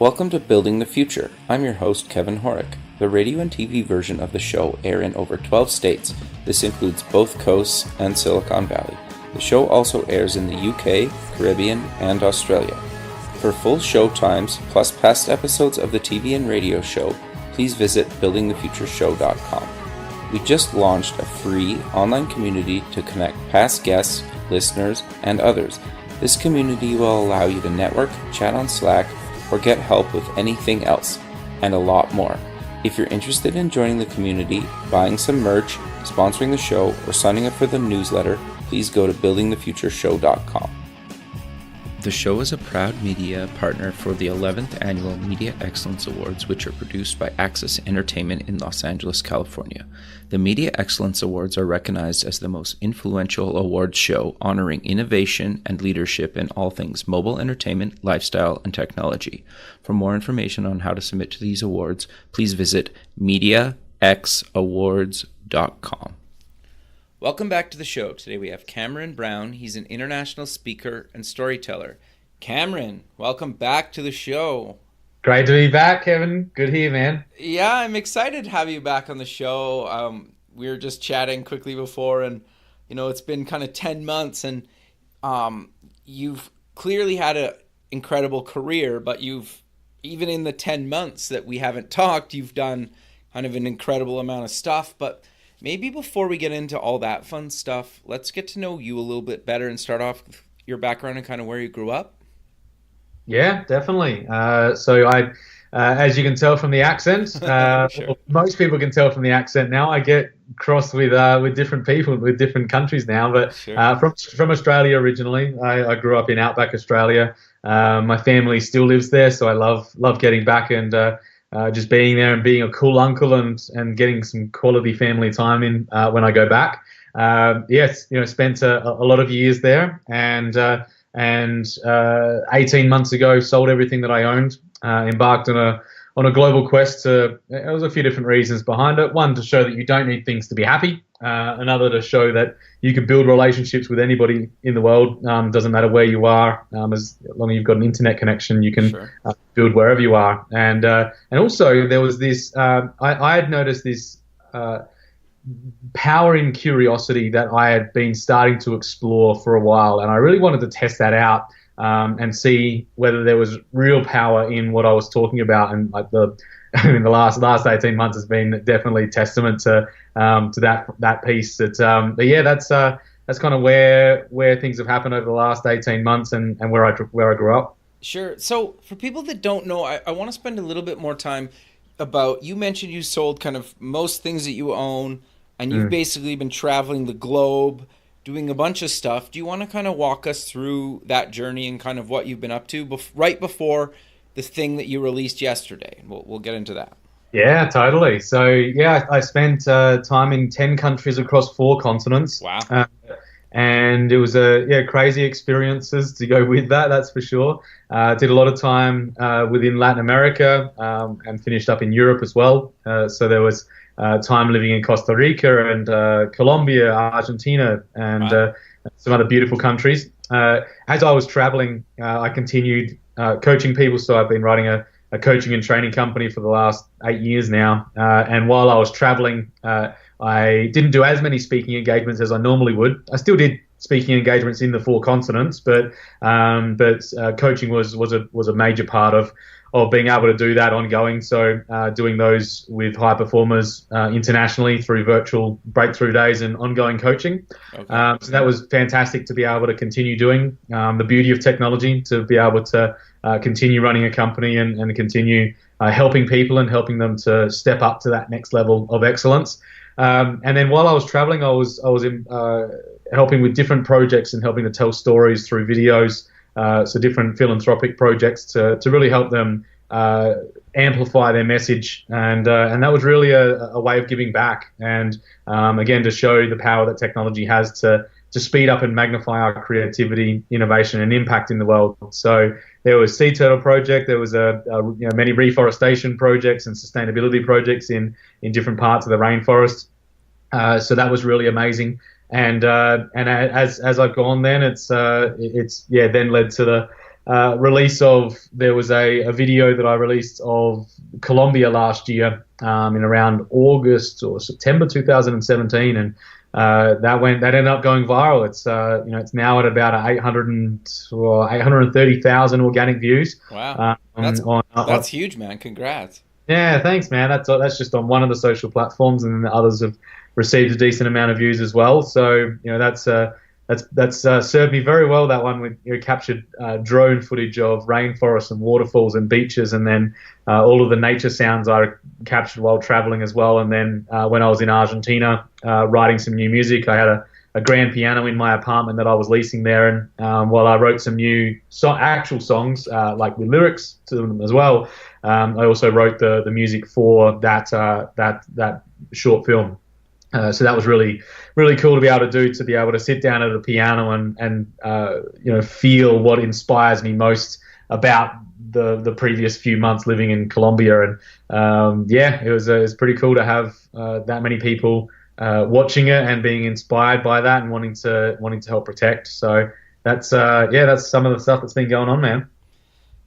Welcome to Building the Future. I'm your host, Kevin Horick. The radio and TV version of the show air in over 12 states. This includes both coasts and Silicon Valley. The show also airs in the UK, Caribbean, and Australia. For full show times, plus past episodes of the TV and radio show, please visit buildingthefutureshow.com. We just launched a free online community to connect past guests, listeners, and others. This community will allow you to network, chat on Slack, or get help with anything else, and a lot more. If you're interested in joining the community, buying some merch, sponsoring the show, or signing up for the newsletter, please go to buildingthefutureshow.com. The show is a proud media partner for the 11th Annual Media Excellence Awards, which are produced by Access Entertainment in Los Angeles, California. The Media Excellence Awards are recognized as the most influential awards show honoring innovation and leadership in all things mobile entertainment, lifestyle, and technology. For more information on how to submit to these awards, please visit MediaXAwards.com. Welcome back to the show. Today we have Cameron Brown. He's an international speaker and storyteller. Cameron, welcome back to the show. Great to be back, Kevin. Good here, man. Yeah, I'm excited to have you back on the show. We were just chatting quickly before, and it's been kind of 10 months, and you've clearly had an incredible career, but even in the 10 months that we haven't talked, you've done kind of an incredible amount of stuff. But maybe before we get into all that fun stuff, let's get to know you a little bit better and start off with your background and kind of where you grew up. Yeah, definitely. So I, as you can tell from the accent, Sure. most people can tell from the accent now. I get crossed with different people, with different countries now. But Sure. from Australia originally, I grew up in outback Australia. My family still lives there, so I love getting back and just being there and being a cool uncle and getting some quality family time in when I go back. Yes, spent a lot of years there, and 18 months ago sold everything that I owned. Embarked on a global quest to. There was a few different reasons behind it. One, to show that you don't need things to be happy. Another, to show that you can build relationships with anybody in the world. Doesn't matter where you are, as long as you've got an internet connection, you can Sure. build wherever you are. And also there was this. I had noticed this power in curiosity that I had been starting to explore for a while, and I really wanted to test that out and see whether there was real power in what I was talking about. And like the last 18 months has been definitely testament to that piece. But yeah, that's kind of where things have happened over the last 18 months and where I grew up. Sure. So for people that don't know, I want to spend a little bit more time about, you mentioned you sold kind of most things that you own, and you've basically been traveling the globe, doing a bunch of stuff. Do you want to kind of walk us through that journey and kind of what you've been up to right before the thing that you released yesterday? We'll get into that. Yeah, totally. So yeah, I spent time in 10 countries across 4 continents. Wow. And it was crazy experiences to go with that. That's for sure. Did a lot of time within Latin America and finished up in Europe as well. So there was time living in Costa Rica and Colombia, Argentina, and some other beautiful countries. As I was traveling, I continued coaching people. So I've been running a coaching and training company for the last 8 years now. And while I was traveling, I didn't do as many speaking engagements as I normally would. I still did speaking engagements in the 4 continents, but coaching was a major part of being able to do that ongoing. So doing those with high performers internationally through virtual breakthrough days and ongoing coaching. Okay. So that was fantastic to be able to continue doing. The beauty of technology, to be able to continue running a company and continue helping people and helping them to step up to that next level of excellence. And then while I was traveling, I was helping with different projects and helping to tell stories through videos. So different philanthropic projects to really help them amplify their message, and that was really a way of giving back, and again, to show the power that technology has to speed up and magnify our creativity, innovation, and impact in the world. So there was Sea Turtle Project, there was many reforestation projects and sustainability projects in different parts of the rainforest. So that was really amazing. And as I've gone, then it's then led to there was a video that I released of Colombia last year in around August or September 2017, and that ended up going viral. It's now at about 830,000 organic views. Wow, that's huge, man. Congrats. Yeah, thanks, man. That's just on one of the social platforms, and then the others have received a decent amount of views as well. So that's served me very well. That one we captured drone footage of rainforests and waterfalls and beaches, and then all of the nature sounds I captured while traveling as well. And then when I was in Argentina writing some new music, I had a grand piano in my apartment that I was leasing there, and while I wrote some new actual songs like with lyrics to them as well, I also wrote the music for that short film. So that was really, really cool to be able to sit down at a piano and feel what inspires me most about the previous few months living in Colombia. And it was pretty cool to have that many people watching it and being inspired by that and wanting to help protect. So that's some of the stuff that's been going on, man.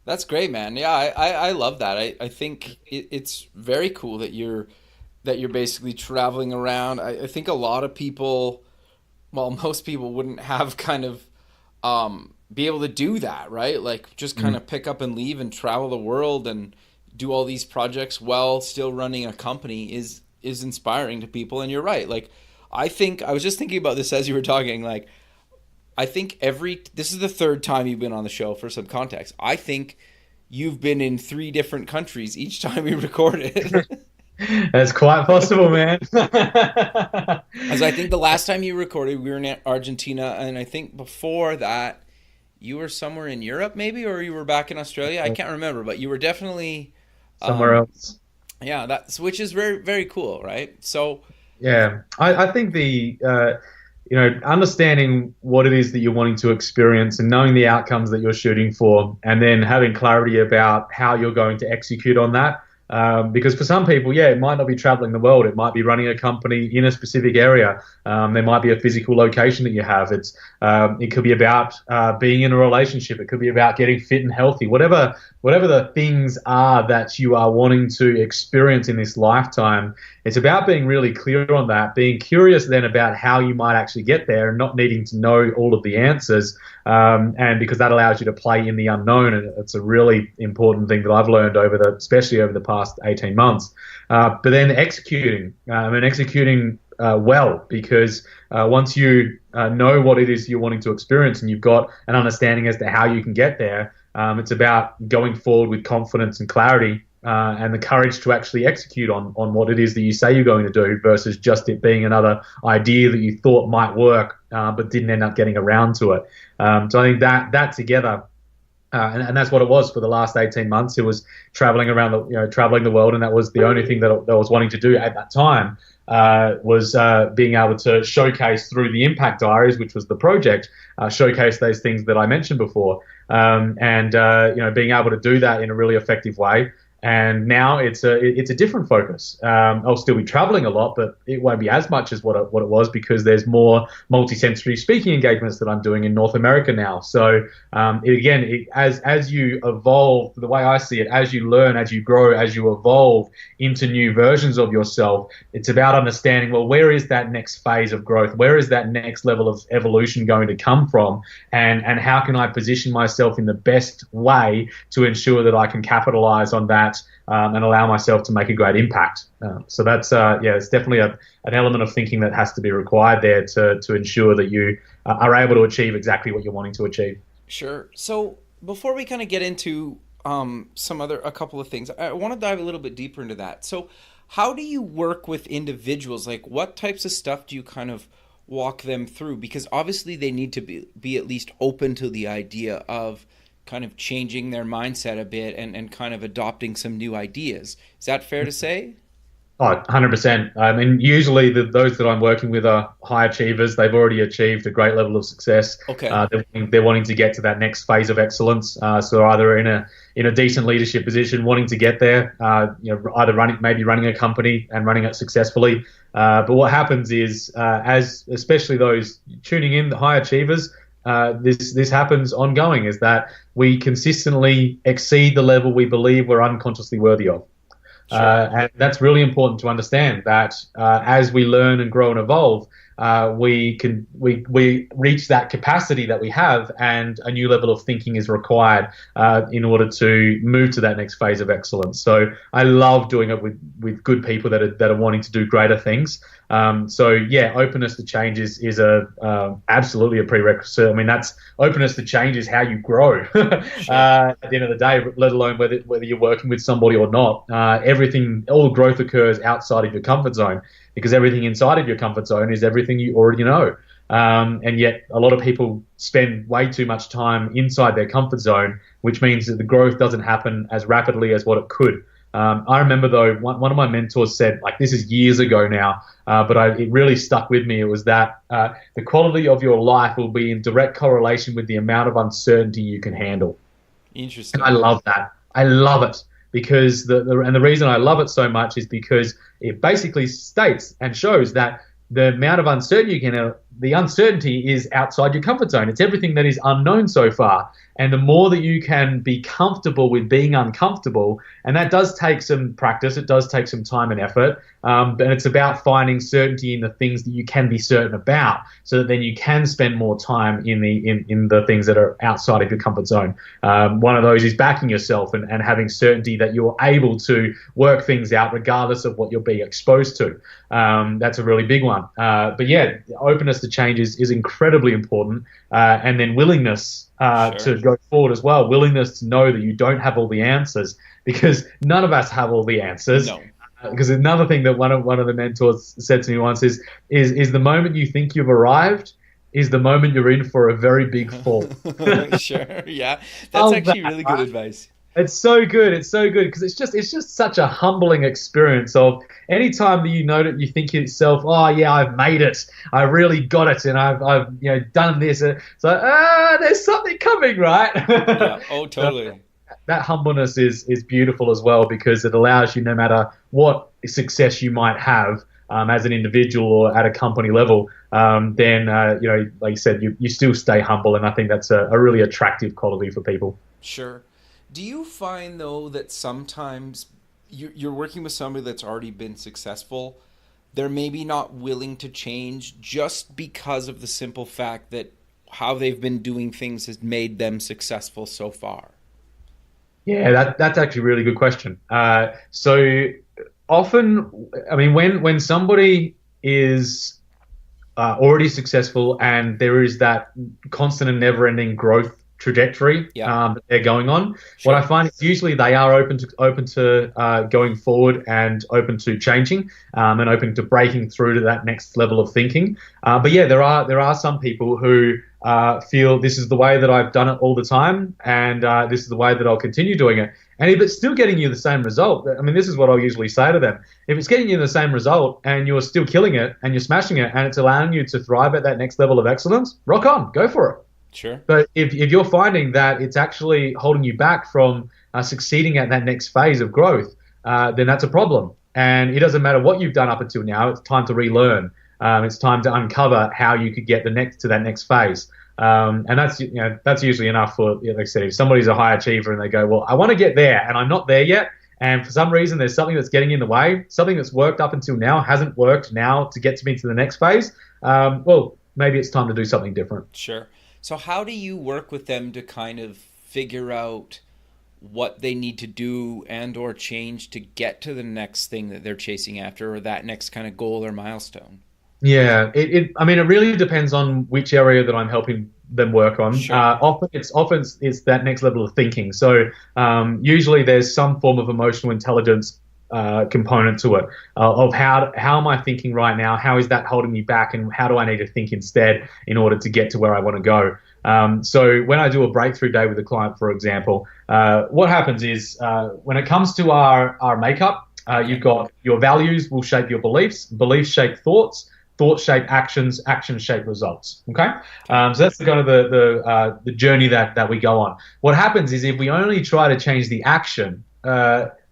That's great, man. Yeah, I love that. I think it's very cool that you're basically traveling around. I think a lot of people, well, most people wouldn't have kind of be able to do that, right? Like just kind of pick up and leave and travel the world and do all these projects while still running a company is inspiring to people. And you're right. Like I was just thinking about this as you were talking, like I think this is the third time you've been on the show. For some context, I think you've been in 3 different countries each time we recorded. That's quite possible, man. As I think the last time you recorded, we were in Argentina, and I think before that, you were somewhere in Europe, maybe, or you were back in Australia. I can't remember, but you were definitely somewhere else. Yeah, which is very, very cool, right? So, yeah, I think understanding what it is that you're wanting to experience and knowing the outcomes that you're shooting for, and then having clarity about how you're going to execute on that. Because for some people, it might not be traveling the world. It might be running a company in a specific area. There might be a physical location that you have. It could be about being in a relationship. It could be about getting fit and healthy. Whatever the things are that you are wanting to experience in this lifetime, it's about being really clear on that, being curious then about how you might actually get there and not needing to know all of the answers. And because that allows you to play in the unknown, and it's a really important thing that I've learned especially over the past 18 months. But then executing well, because once you know what it is you're wanting to experience and you've got an understanding as to how you can get there, it's about going forward with confidence and clarity and the courage to actually execute on what it is that you say you're going to do versus just it being another idea that you thought might work but didn't end up getting around to it. So I think that together, and that's what it was for the last 18 months. It was traveling around traveling the world, and that was the only thing that I was wanting to do at that time. Was being able to showcase through the Impact Diaries, which was the project, showcase those things that I mentioned before, and being able to do that in a really effective way. And now it's a different focus. I'll still be traveling a lot, but it won't be as much as what it was, because there's more multi-sensory speaking engagements that I'm doing in North America now. So as you evolve, the way I see it, as you learn, as you grow, as you evolve into new versions of yourself, it's about understanding, well, where is that next phase of growth? Where is that next level of evolution going to come from? And how can I position myself in the best way to ensure that I can capitalize on that and allow myself to make a great impact. So that's it's definitely an element of thinking that has to be required there to ensure that you are able to achieve exactly what you're wanting to achieve. Sure. So before we kind of get into a couple of things, I want to dive a little bit deeper into that. So how do you work with individuals? Like what types of stuff do you kind of walk them through? Because obviously they need to be at least open to the idea of kind of changing their mindset a bit and kind of adopting some new ideas. Is that fair to say? Oh, 100%. I mean, usually those that I'm working with are high achievers. They've already achieved a great level of success. Okay. They're wanting to get to that next phase of excellence. So they're either in a decent leadership position, wanting to get there, either running a company and running it successfully. But what happens is, especially those tuning in, the high achievers, this happens ongoing, is that we consistently exceed the level we believe we're unconsciously worthy of. Sure. And that's really important to understand, that as we learn and grow and evolve, we reach that capacity that we have, and a new level of thinking is required in order to move to that next phase of excellence. So I love doing it with good people that are wanting to do greater things. So yeah, openness to change is absolutely a prerequisite. I mean, that's openness to change is how you grow at the end of the day, let alone whether you're working with somebody or not. All growth occurs outside of your comfort zone, because everything inside of your comfort zone is everything you already know. And yet a lot of people spend way too much time inside their comfort zone, which means that the growth doesn't happen as rapidly as what it could. I remember, though, one of my mentors said, like, this is years ago now, but it really stuck with me. It was that the quality of your life will be in direct correlation with the amount of uncertainty you can handle. Interesting. And I love that. I love it, because the reason I love it so much is because it basically states and shows that the amount of uncertainty you can, the uncertainty is outside your comfort zone. It's everything that is unknown so far. And the more that you can be comfortable with being uncomfortable, and that does take some practice, it does take some time and effort, and it's about finding certainty in the things that you can be certain about, so that then you can spend more time in the things that are outside of your comfort zone. One of those is backing yourself and having certainty that you're able to work things out regardless of what you're being exposed to. That's a really big one. But yeah, openness to change is incredibly important, and then willingness to go forward as well. Willingness to know that you don't have all the answers, because none of us have all the answers. No. Because another thing that one of the mentors said to me once is the moment you think you've arrived is the moment you're in for a very big fall. Sure, yeah, that's actually really good advice. It's so good. It's so good, because it's just such a humbling experience of anytime that you know that you think to yourself, oh yeah, I've made it, I really got it, and I've done this. So there's something coming, right? Yeah. Oh, totally. That humbleness is beautiful as well, because it allows you, no matter what success you might have as an individual or at a company level, then like you said, you still stay humble, and I think that's a really attractive quality for people. Sure. Do you find, though, that sometimes you're working with somebody that's already been successful, they're maybe not willing to change just because of the simple fact that how they've been doing things has made them successful so far? Yeah, that's actually a really good question. So often, I mean, when somebody is already successful and there is that constant and never-ending growth trajectory that they're going on, Sure. what I find is usually they are open to going forward and open to changing, and open to breaking through to that next level of thinking. But yeah, there are some people who feel this is the way that I've done it all the time, and this is the way that I'll continue doing it. And if it's still getting you the same result, I mean, this is what I'll usually say to them. If it's getting you the same result and you're still killing it and you're smashing it and it's allowing you to thrive at that next level of excellence, rock on, go for it. Sure. But if you're finding that it's actually holding you back from succeeding at that next phase of growth, then that's a problem. And it doesn't matter what you've done up until now. It's time to relearn. It's time to uncover how you could get to that next phase. And that's usually enough for, like I said, if somebody's a high achiever and they go, well, I want to get there and I'm not there yet, and for some reason there's something that's getting in the way, something that's worked up until now hasn't worked now to get me to the next phase, well, maybe it's time to do something different. Sure. So how do you work with them to kind of figure out what they need to do and or change to get to the next thing that they're chasing after, or that next kind of goal or milestone? Yeah, it really depends on which area that I'm helping them work on. Sure. Often it's that next level of thinking. So usually there's some form of emotional intelligence component to it, of how am I thinking right now? How is that holding me back? And how do I need to think instead in order to get to where I want to go? So when I do a breakthrough day with a client, for example, what happens is when it comes to our makeup, you've got your values will shape your beliefs, beliefs shape thoughts, thoughts shape actions, actions shape results. Okay, so that's kind of the journey that we go on. What happens is if we only try to change the action,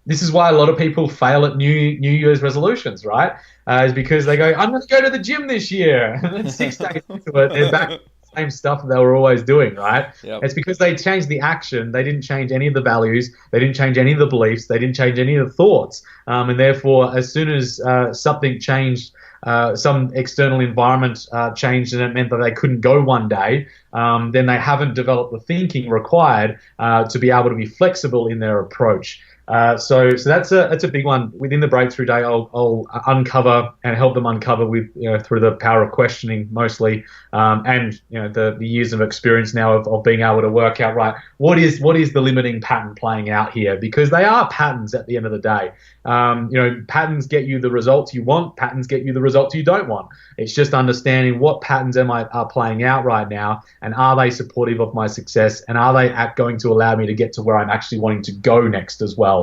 this is why a lot of people fail at New Year's resolutions, right? Is because they go, I'm going to go to the gym this year, and then 6 days into it, they're back same stuff that they were always doing, right? Yep. It's because they changed the action. They didn't change any of the values. They didn't change any of the beliefs. They didn't change any of the thoughts. And therefore, as soon as something changed, some external environment changed, and it meant that they couldn't go one day, then they haven't developed the thinking required to be able to be flexible in their approach. So that's a big one. Within the Breakthrough Day, I'll uncover and help them uncover with through the power of questioning mostly, and the years of experience now of being able to work out, right, what is the limiting pattern playing out here, because they are patterns at the end of the day. Patterns get you the results you want. Patterns get you the results you don't want. It's just understanding what patterns are playing out right now, and are they supportive of my success, and are they going to allow me to get to where I'm actually wanting to go next as well.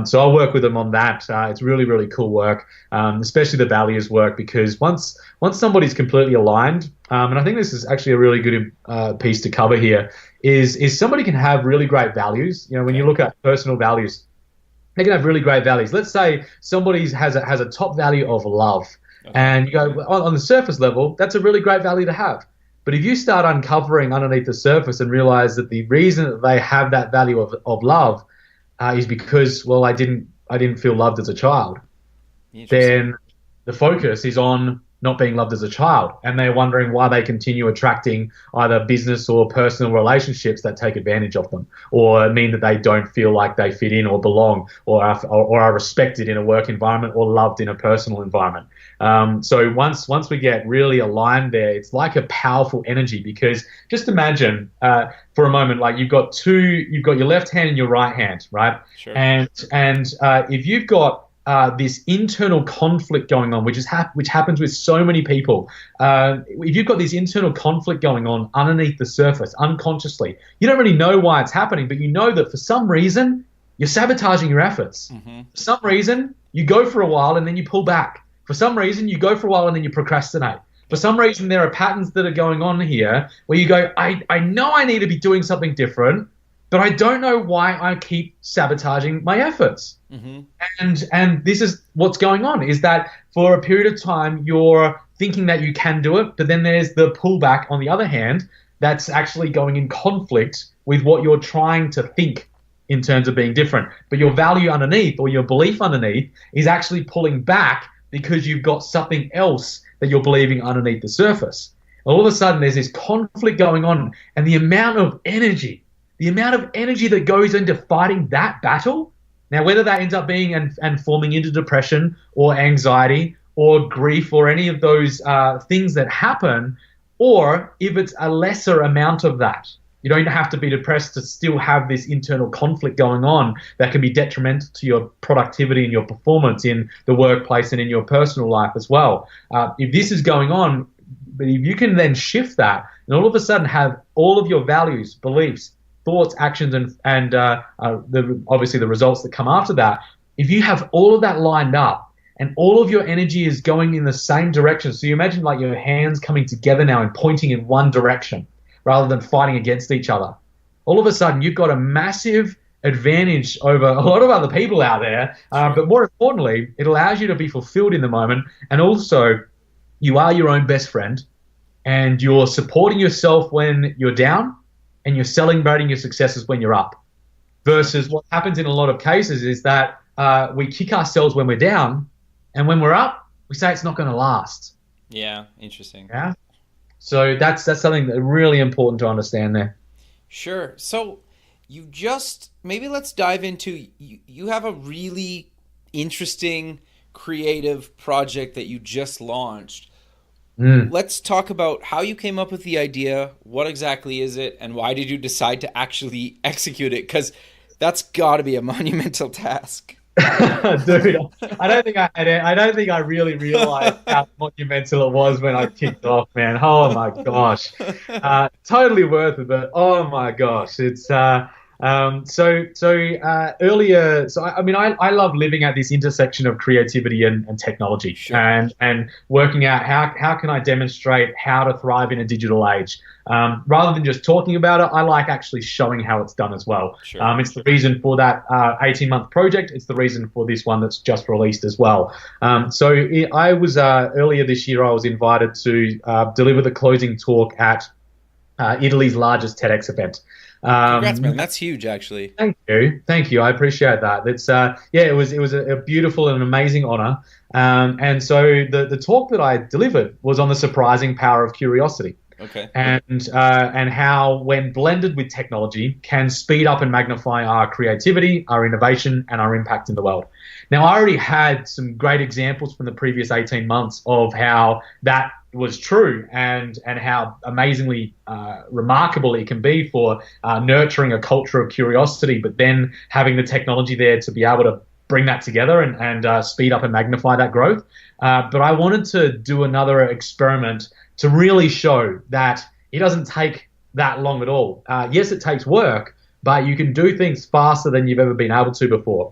So I'll work with them on that. It's really, really cool work, especially the values work, because once somebody's completely aligned, and I think this is actually a really good piece to cover here, is somebody can have really great values. When you look at personal values, they can have really great values. Let's say somebody has a top value of love, and you go, on the surface level, that's a really great value to have. But if you start uncovering underneath the surface and realize that the reason that they have that value of love is because, well, I didn't feel loved as a child, then the focus is on not being loved as a child, and they're wondering why they continue attracting either business or personal relationships that take advantage of them, or mean that they don't feel like they fit in or belong, or are respected in a work environment, or loved in a personal environment. So once we get really aligned there, it's like a powerful energy, because just imagine for a moment, like you've got your left hand and your right hand, right? Sure. And if you've got this internal conflict going on, which happens with so many people. If you've got this internal conflict going on underneath the surface, unconsciously, you don't really know why it's happening, but you know that for some reason you're sabotaging your efforts. Mm-hmm. For some reason you go for a while and then you pull back. For some reason you go for a while and then you procrastinate. For some reason there are patterns that are going on here where you go, I know I need to be doing something different, but I don't know why I keep sabotaging my efforts. Mm-hmm. And this is what's going on, is that for a period of time you're thinking that you can do it, but then there's the pullback on the other hand that's actually going in conflict with what you're trying to think in terms of being different. But your value underneath, or your belief underneath, is actually pulling back because you've got something else that you're believing underneath the surface. All of a sudden there's this conflict going on, and the amount of energy that goes into fighting that battle. Now, whether that ends up being and forming into depression or anxiety or grief or any of those things that happen, or if it's a lesser amount of that, you don't have to be depressed to still have this internal conflict going on that can be detrimental to your productivity and your performance in the workplace and in your personal life as well. If this is going on, but if you can then shift that and all of a sudden have all of your values, beliefs, thoughts, actions, and obviously the results that come after that, if you have all of that lined up and all of your energy is going in the same direction, so you imagine like your hands coming together now and pointing in one direction rather than fighting against each other, all of a sudden you've got a massive advantage over a lot of other people out there. But more importantly, it allows you to be fulfilled in the moment, and also you are your own best friend, and you're supporting yourself when you're down, and you're celebrating your successes when you're up. Versus what happens in a lot of cases is that we kick ourselves when we're down, and when we're up, we say it's not going to last. Yeah, interesting. Yeah. So that's something that's really important to understand there. Sure. So maybe let's dive into, you have a really interesting creative project that you just launched. Let's talk about how you came up with the idea. What exactly is it, and why did you decide to actually execute it? Because that's got to be a monumental task. Dude, I don't think I really realized how monumental it was when I kicked off, man. Oh my gosh, totally worth it. But oh my gosh, it's earlier. So I mean, I love living at this intersection of creativity and technology, sure, and working out how can I demonstrate how to thrive in a digital age. Rather than just talking about it, I like actually showing how it's done as well. Sure. It's the reason for that 18-month project. It's the reason for this one that's just released as well. I was earlier this year, I was invited to deliver the closing talk at Italy's largest TEDx event. Congrats, man. That's huge, actually. Thank you. I appreciate that. It's it was a beautiful and amazing honor. And so the talk that I delivered was on the surprising power of curiosity. Okay. And how, when blended with technology, can speed up and magnify our creativity, our innovation, and our impact in the world. Now, I already had some great examples from the previous 18 months of how that was true, and how amazingly remarkable it can be for nurturing a culture of curiosity, but then having the technology there to be able to bring that together and speed up and magnify that growth. But I wanted to do another experiment to really show that it doesn't take that long at all. Yes, it takes work, but you can do things faster than you've ever been able to before.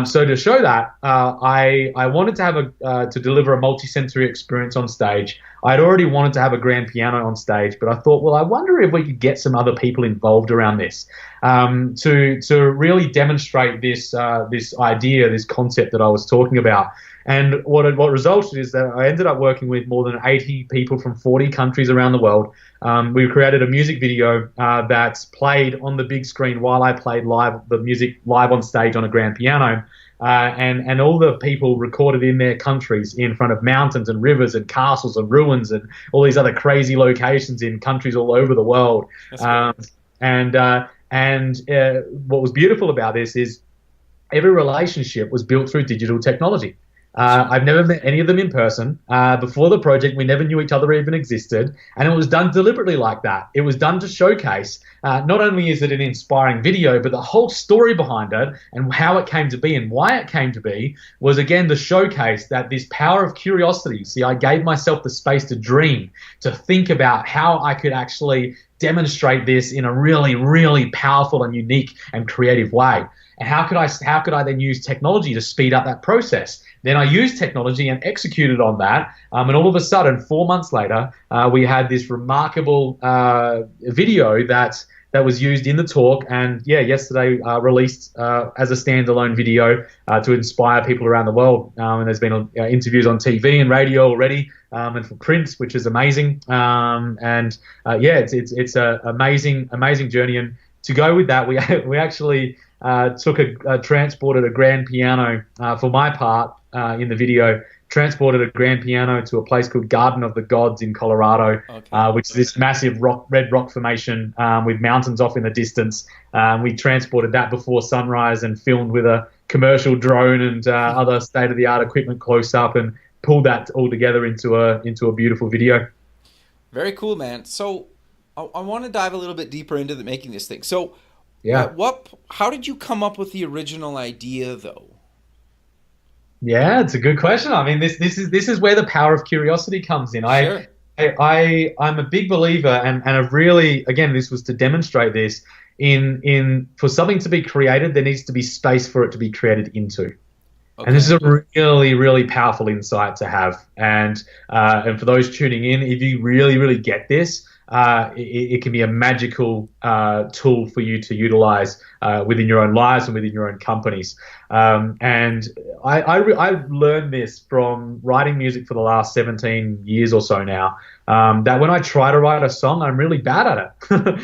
So to show that, I wanted to have to deliver a multi-sensory experience on stage. I'd already wanted to have a grand piano on stage, but I thought, well, I wonder if we could get some other people involved around this, to really demonstrate this idea, this concept that I was talking about. And what resulted is that I ended up working with more than 80 people from 40 countries around the world. We created a music video that's played on the big screen while I played the music live on stage on a grand piano. And all the people recorded in their countries in front of mountains and rivers and castles and ruins and all these other crazy locations in countries all over the world. And what was beautiful about this is every relationship was built through digital technology. I've never met any of them in person. Before the project, we never knew each other even existed, and it was done deliberately like that. It was done to showcase, not only is it an inspiring video, but the whole story behind it and how it came to be and why it came to be was, again, the showcase that this power of curiosity. See, I gave myself the space to dream, to think about how I could actually demonstrate this in a really, really powerful and unique and creative way. And how could I then use technology to speed up that process? Then I used technology and executed on that. And all of a sudden, 4 months later, we had this remarkable video that was used in the talk. And yesterday released as a standalone video to inspire people around the world. And there's been interviews on TV and radio already, and for print, which is amazing. It's an amazing journey. And to go with that, we actually transported a grand piano for my part in the video. Transported a grand piano to a place called Garden of the Gods in Colorado, which is this massive red rock formation with mountains off in the distance. We transported that before sunrise and filmed with a commercial drone and other state-of-the-art equipment close up, and pulled that all together into a beautiful video. Very cool, man. So I want to dive a little bit deeper into making this thing. So how did you come up with the original idea, though? Yeah, it's a good question. I mean, this is where the power of curiosity comes in. Sure. I'm a big believer, and I've really, again, this was to demonstrate this, in for something to be created, there needs to be space for it to be created into. Okay. And this is a really, really powerful insight to have. And for those tuning in, if you really, really get this, it can be a magical tool for you to utilize within your own lives and within your own companies. And I've learned this from writing music for the last 17 years or so now, that when I try to write a song, I'm really bad at it.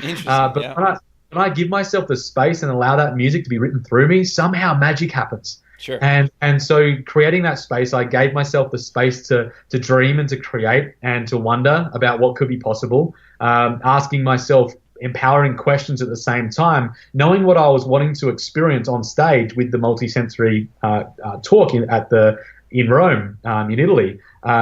Interesting, when I give myself the space and allow that music to be written through me, somehow magic happens. Sure. And so creating that space, I gave myself the space to dream and to create and to wonder about what could be possible, asking myself empowering questions at the same time, knowing what I was wanting to experience on stage with the multisensory talk in Rome, in Italy.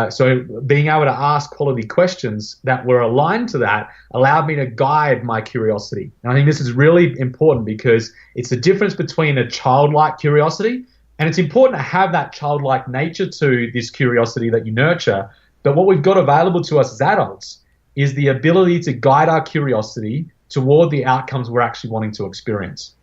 So being able to ask quality questions that were aligned to that allowed me to guide my curiosity. And I think this is really important because it's the difference between a childlike curiosity, and it's important to have that childlike nature to this curiosity that you nurture. But what we've got available to us as adults is the ability to guide our curiosity toward the outcomes we're actually wanting to experience.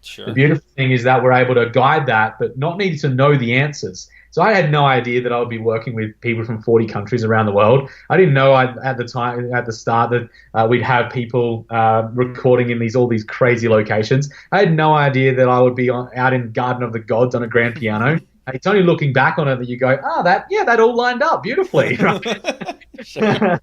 Sure. The beautiful thing is that we're able to guide that, but not needing to know the answers. So I had no idea that I would be working with people from 40 countries around the world. I didn't know at the start that we'd have people recording in all these crazy locations. I had no idea that I would be out in Garden of the Gods on a grand piano. It's only looking back on it that you go, that all lined up beautifully. Right? Sure.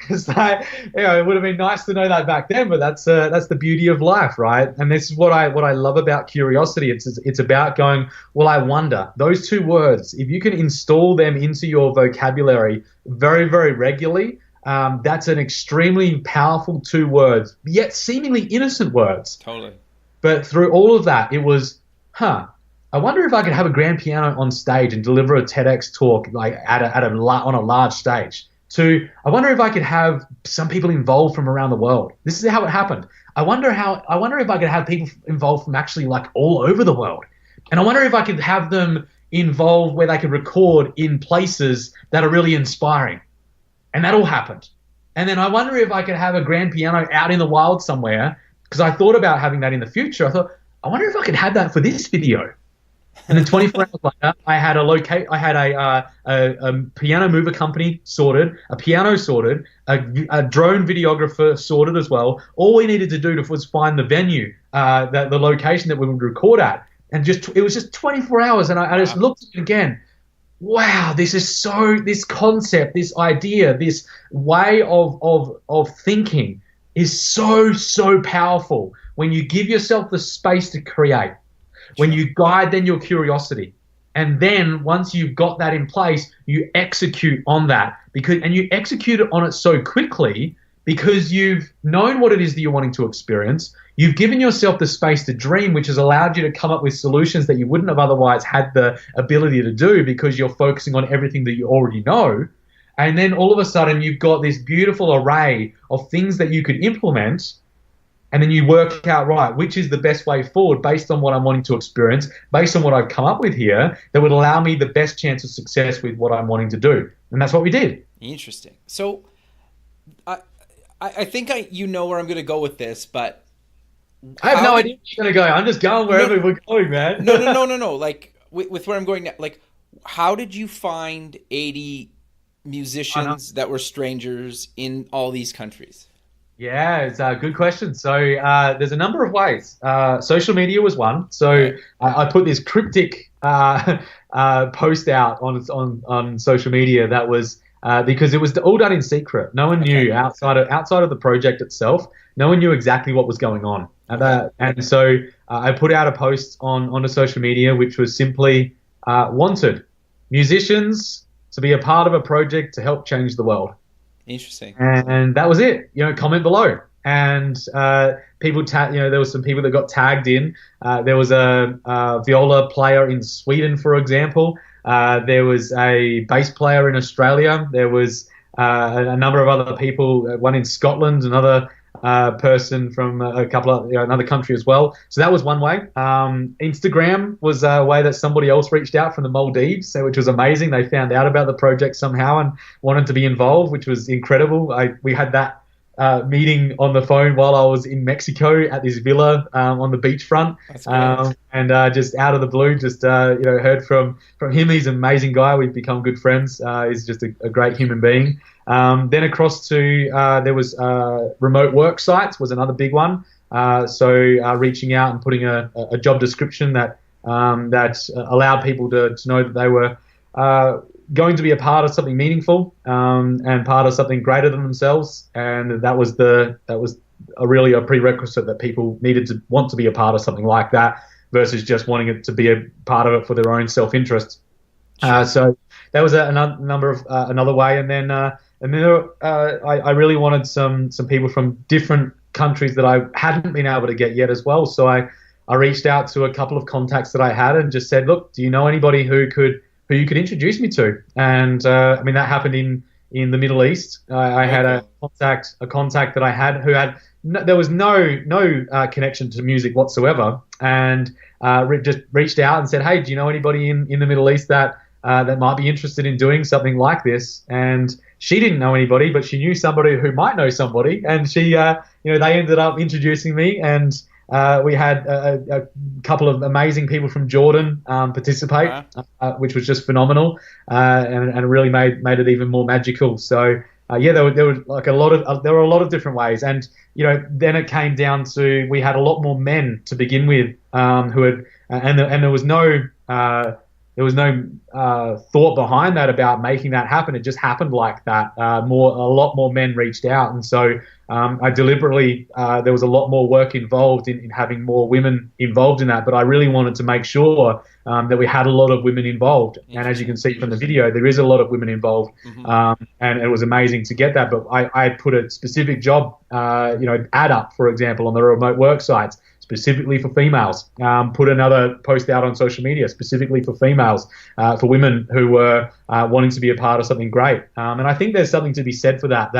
It's like, it would have been nice to know that back then, but that's the beauty of life, right? And this is what I love about curiosity. It's about going, well, I wonder. Those two words, if you can install them into your vocabulary very, very regularly, that's an extremely powerful two words, yet seemingly innocent words. Totally. But through all of that, it was, I wonder if I could have a grand piano on stage and deliver a TEDx talk like on a large stage. I wonder if I could have some people involved from around the world. This is how it happened. I wonder if I could have people involved from actually like all over the world. And I wonder if I could have them involved where they could record in places that are really inspiring. And that all happened. And then I wonder if I could have a grand piano out in the wild somewhere, because I thought about having that in the future. I thought, I wonder if I could have that for this video. And then 24 hours later, I had a piano mover company sorted, a piano sorted, a drone videographer sorted as well. All we needed to do was find the venue, the location that we would record at, and it was just 24 hours. And I just looked at it again. Wow, this concept, this idea, this way of thinking is so powerful when you give yourself the space to create. When you guide then your curiosity. And then once you've got that in place, you execute on that. And you execute on it so quickly because you've known what it is that you're wanting to experience. You've given yourself the space to dream, which has allowed you to come up with solutions that you wouldn't have otherwise had the ability to do because you're focusing on everything that you already know. And then all of a sudden you've got this beautiful array of things that you could implement. And then you work out, right, which is the best way forward based on what I'm wanting to experience, based on what I've come up with here, that would allow me the best chance of success with what I'm wanting to do. And that's what we did. Interesting. So I think you know where I'm going to go with this, but I have no idea where you're going to go. I'm just going wherever we're going, man. No. Like with where I'm going now, like how did you find 80 musicians that were strangers in all these countries? Yeah, it's a good question. So there's a number of ways. Social media was one. So I put this cryptic post out on social media that was because it was all done in secret. No one knew outside of the project itself. No one knew exactly what was going on. And so I put out a post onto social media, which was simply wanted musicians to be a part of a project to help change the world. Interesting. And that was it. Comment below. And people, there was some people that got tagged in. There was a viola player in Sweden, for example. There was a bass player in Australia. There was a number of other people. One in Scotland, another person from another country as well. So that was one way. Instagram was a way that somebody else reached out from the Maldives, which was amazing. They found out about the project somehow and wanted to be involved, which was incredible. We had that meeting on the phone while I was in Mexico at this villa on the beachfront. And just out of the blue, heard from him. He's an amazing guy. We've become good friends. He's just a great human being. Then across to there was remote work sites was another big one. So reaching out and putting a job description that allowed people to know that they were going to be a part of something meaningful and part of something greater than themselves, and that was really a prerequisite that people needed to want to be a part of something like that versus just wanting it to be a part of it for their own self-interest. So that was another way, and then I really wanted some people from different countries that I hadn't been able to get yet as well. So I reached out to a couple of contacts that I had and just said, look, do you know anybody who you could introduce me to? And that happened in the Middle East. I had a contact that I had who had there was no connection to music whatsoever, and just reached out and said, hey, do you know anybody in the Middle East that might be interested in doing something like this? And she didn't know anybody, but she knew somebody who might know somebody, and she they ended up introducing me, and we had a couple of amazing people from Jordan participate, which was just phenomenal, and really made it even more magical. So there were like a lot of different ways, and then it came down to we had a lot more men to begin with who had and there was no thought behind that about making that happen. It just happened like that. A lot more men reached out, and so I deliberately there was a lot more work involved in having more women involved in that. But I really wanted to make sure that we had a lot of women involved. And as you can see from the video, there is a lot of women involved, and it was amazing to get that. But I put a specific job, ad up, for example, on the remote work sites, specifically for females. Put another post out on social media specifically for females, for women who were wanting to be a part of something great. And I think there's something to be said for that,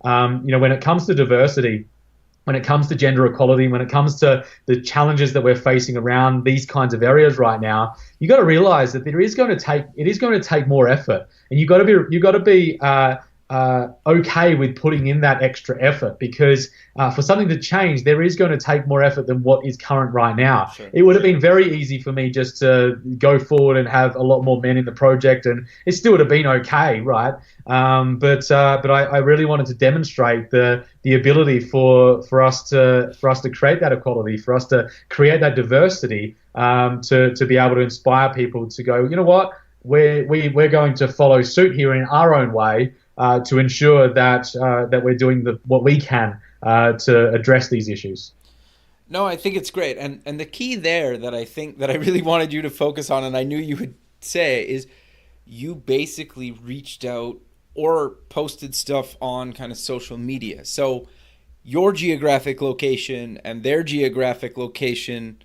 when it comes to diversity, when it comes to gender equality, when it comes to the challenges that we're facing around these kinds of areas right now, you got to realize that it is going to take more effort, and you got to be okay with putting in that extra effort, because for something to change, there is going to take more effort than what is current right now. Sure. It would have been very easy for me just to go forward and have a lot more men in the project, and it still would have been okay, right? But I really wanted to demonstrate the ability for us to create that equality, for us to create that diversity, to be able to inspire people to go, you know what, we're going to follow suit here in our own way, to ensure that we're doing what we can to address these issues. No, I think it's great. And the key there that I think that I really wanted you to focus on, and I knew you would say, is you basically reached out or posted stuff on kind of social media. So your geographic location and their geographic location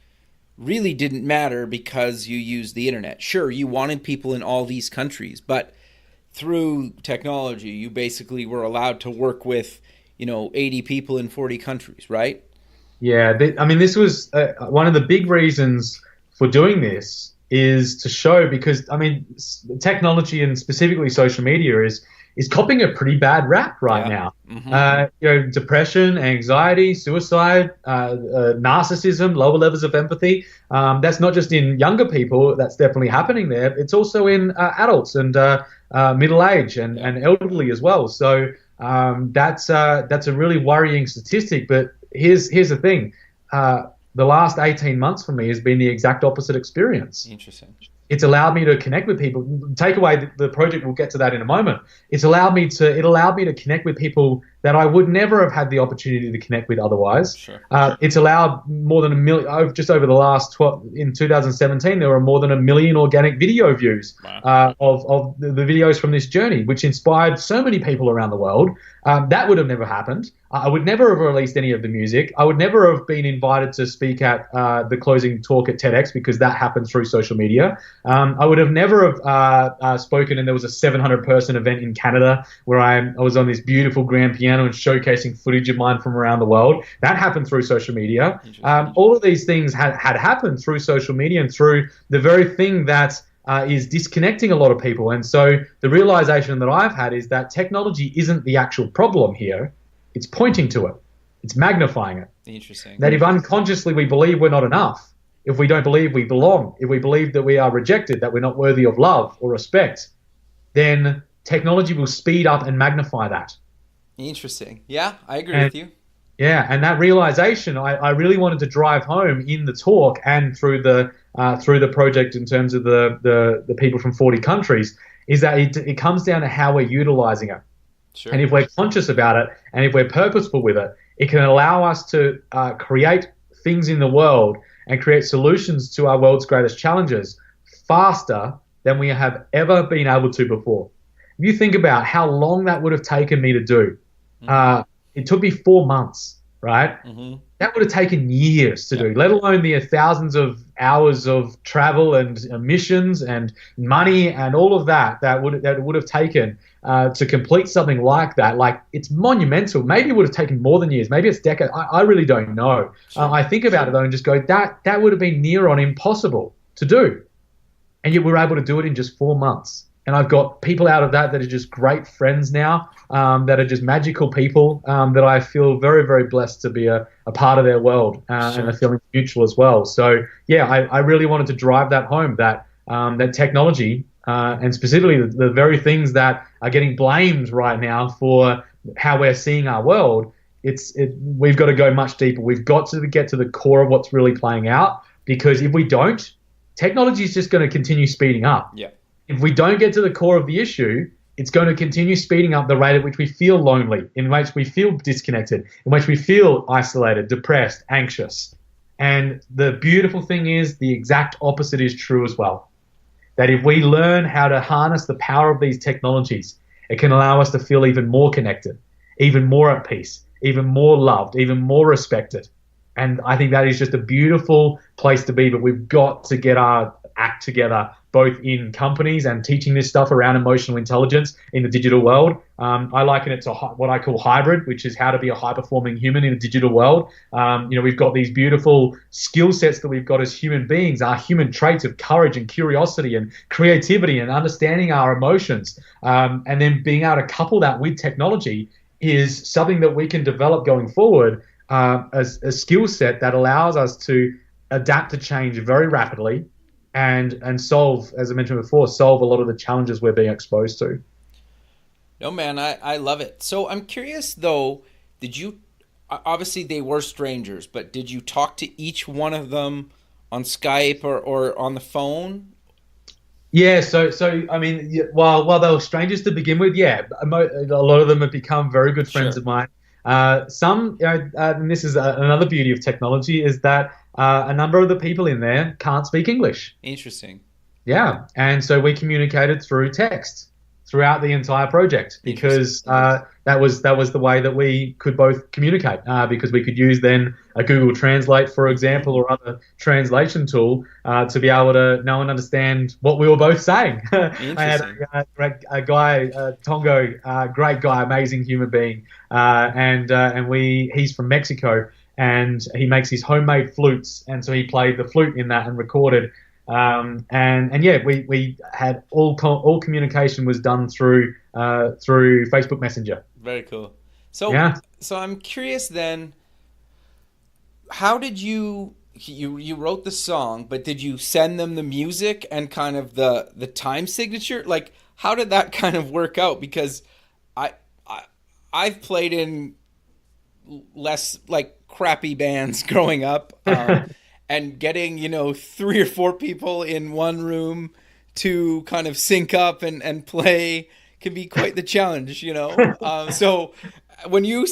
really didn't matter because you used the internet. Sure, you wanted people in all these countries, but through technology, you basically were allowed to work with, 80 people in 40 countries, right? Yeah, this was one of the big reasons for doing this, is to show, because technology and specifically social media is copping a pretty bad rap right now. Mm-hmm. Depression, anxiety, suicide, narcissism, lower levels of empathy. That's not just in younger people. That's definitely happening there. It's also in adults and middle age and elderly as well. So that's a really worrying statistic. But here's the thing. The last 18 months for me has been the exact opposite experience. Interesting. It's allowed me to connect with people. Take away the project, we'll get to that in a moment. It allowed me to connect with people that I would never have had the opportunity to connect with otherwise. Sure. It's allowed more than 1 million, just over the last 12, in 2017, there were more than 1 million organic video views. Wow. Of the videos from this journey, which inspired so many people around the world. That would have never happened. I would never have released any of the music. I would never have been invited to speak at the closing talk at TEDx, because that happened through social media. I would have never have spoken, and there was a 700-person event in Canada where I was on this beautiful grand piano and showcasing footage of mine from around the world. That happened through social media. All of these things had happened through social media and through the very thing that is disconnecting a lot of people. And so the realization that I've had is that technology isn't the actual problem here. It's pointing to it. It's magnifying it. Interesting. That if unconsciously we believe we're not enough, if we don't believe we belong, if we believe that we are rejected, that we're not worthy of love or respect, then technology will speed up and magnify that. Interesting. Yeah, I agree with you. Yeah, and that realization I really wanted to drive home in the talk and through the project in terms of the people from 40 countries, is that it comes down to how we're utilizing it. Sure. And if we're conscious about it and if we're purposeful with it, it can allow us to create things in the world and create solutions to our world's greatest challenges faster than we have ever been able to before. If you think about how long that would have taken me to do, it took me 4 months, right? Mm-hmm. That would have taken years to do, let alone the thousands of hours of travel and emissions and money and all of that would have taken to complete something like that. Like, it's monumental. Maybe it would have taken more than years. Maybe it's decades. I really don't know. Sure. I think about it though and just go, that would have been near on impossible to do. And yet we're able to do it in just 4 months. And I've got people out of that are just great friends now, that are just magical people, that I feel very, very blessed to be a part of their world, and are feeling mutual as well. So, yeah, I really wanted to drive that home, that technology, and specifically the very things that are getting blamed right now for how we're seeing our world, we've got to go much deeper. We've got to get to the core of what's really playing out, because if we don't, technology is just going to continue speeding up. Yeah. If we don't get to the core of the issue, it's going to continue speeding up the rate at which we feel lonely, in which we feel disconnected, in which we feel isolated, depressed, anxious. And the beautiful thing is the exact opposite is true as well. That if we learn how to harness the power of these technologies, it can allow us to feel even more connected, even more at peace, even more loved, even more respected. And I think that is just a beautiful place to be, but we've got to get our act together, both in companies and teaching this stuff around emotional intelligence in the digital world. I liken it to what I call hybrid, which is how to be a high-performing human in a digital world. We've got these beautiful skill sets that we've got as human beings, our human traits of courage and curiosity and creativity and understanding our emotions, and then being able to couple that with technology is something that we can develop going forward as a skill set that allows us to adapt to change very rapidly and solve, as I mentioned before, solve a lot of the challenges we're being exposed to. No, man, I love it. So I'm curious, though, did you, obviously they were strangers, but did you talk to each one of them on Skype or on the phone? Yeah, so I mean, while they were strangers to begin with, yeah, a lot of them have become very good friends of mine. Some, and this is another beauty of technology, is that a number of the people in there can't speak English. Interesting. Yeah, and so we communicated through text throughout the entire project because that was the way that we could both communicate because we could use then a Google Translate, for example, or other translation tool to be able to know and understand what we were both saying. I had a guy, Tongo, great guy, amazing human being, and he's from Mexico, and he makes his homemade flutes, and so he played the flute in that and recorded. And yeah, we had all communication was done through Facebook Messenger. Very cool. So yeah. So I'm curious then, how did you wrote the song, but did you send them the music and kind of the time signature? Like, how did that kind of work out? Because I've played in less like crappy bands growing up. And getting, 3 or 4 people in one room to kind of sync up and play can be quite the challenge, So when you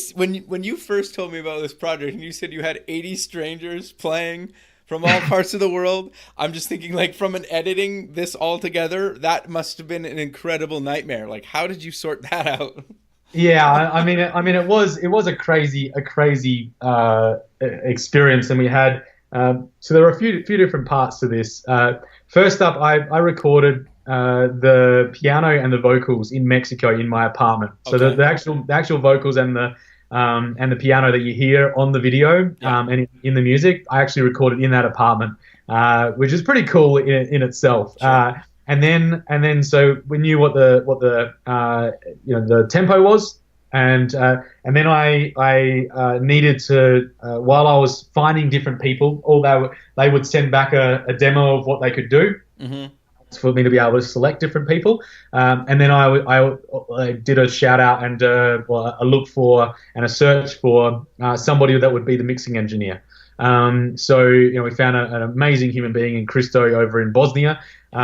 first told me about this project and you said you had 80 strangers playing from all parts of the world, I'm just thinking, like, from an editing this all together, that must have been an incredible nightmare. Like, how did you sort that out? Yeah, I mean, it was a crazy experience, and we had. So there are a few different parts to this. First up, I recorded the piano and the vocals in Mexico in my apartment. So the actual vocals and the piano that you hear on the video and in the music, I actually recorded in that apartment, which is pretty cool in itself. Sure. And then so we knew what the tempo was. And then I needed to while I was finding different people, they would send back a demo of what they could do for me to be able to select different people. And then I did a shout out and a look for and a search for somebody that would be the mixing engineer. So we found an amazing human being in Christo over in Bosnia. We